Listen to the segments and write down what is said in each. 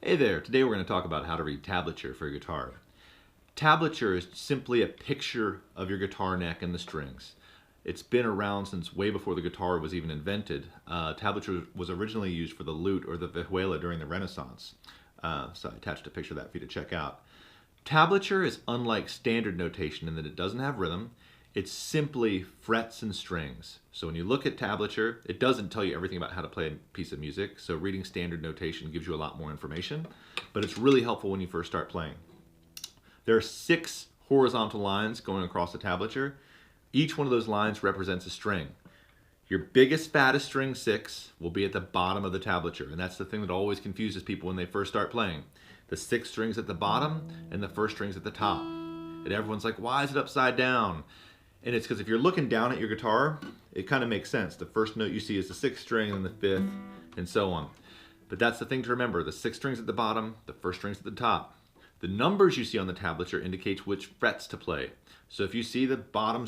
Hey there, today we're going to talk about how to read tablature for your guitar. Tablature is simply a picture of your guitar neck and the strings. It's been around since way before the guitar was even invented. Tablature was originally used for the lute or the vihuela during the Renaissance. So I attached a picture of that for you to check out. Tablature is unlike standard notation in that it doesn't have rhythm. It's simply frets and strings. So when you look at tablature, it doesn't tell you everything about how to play a piece of music. So reading standard notation gives you a lot more information, but it's really helpful when you first start playing. There are 6 horizontal lines going across the tablature. Each one of those lines represents a string. Your biggest, fattest string 6 will be at the bottom of the tablature, and that's the thing that always confuses people when they first start playing. The 6 strings at the bottom and the first strings at the top. And everyone's like, why is it upside down? And it's because if you're looking down at your guitar, it kind of makes sense. The first note you see is the 6th string and the 5th and so on. But that's the thing to remember. The 6 strings at the bottom, the first strings at the top. The numbers you see on the tablature indicates which frets to play. So if you see the bottom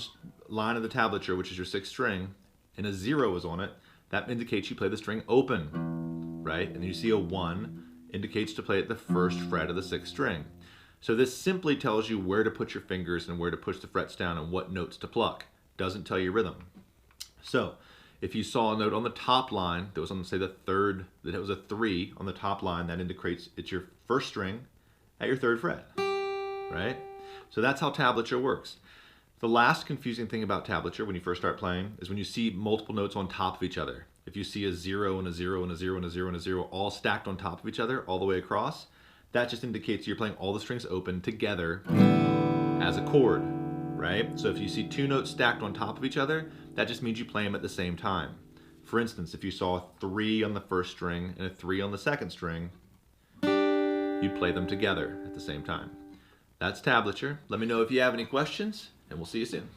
line of the tablature, which is your 6th string, and a 0 is on it, that indicates you play the string open, right? And you see a 1 indicates to play at the first fret of the 6th string. So this simply tells you where to put your fingers and where to push the frets down and what notes to pluck. Doesn't tell you rhythm. So if you saw a note on the top line that was on, say, the 3rd, that it was a 3 on the top line, that indicates it's your first string at your 3rd fret, right? So that's how tablature works. The last confusing thing about tablature when you first start playing is when you see multiple notes on top of each other. If you see a 0 and a 0 and a 0 and a 0 and a 0 all stacked on top of each other all the way across, that just indicates you're playing all the strings open together as a chord, right? So if you see 2 notes stacked on top of each other, that just means you play them at the same time. For instance, if you saw a 3 on the first string and a 3 on the 2nd string, you'd play them together at the same time. That's tablature. Let me know if you have any questions, and we'll see you soon.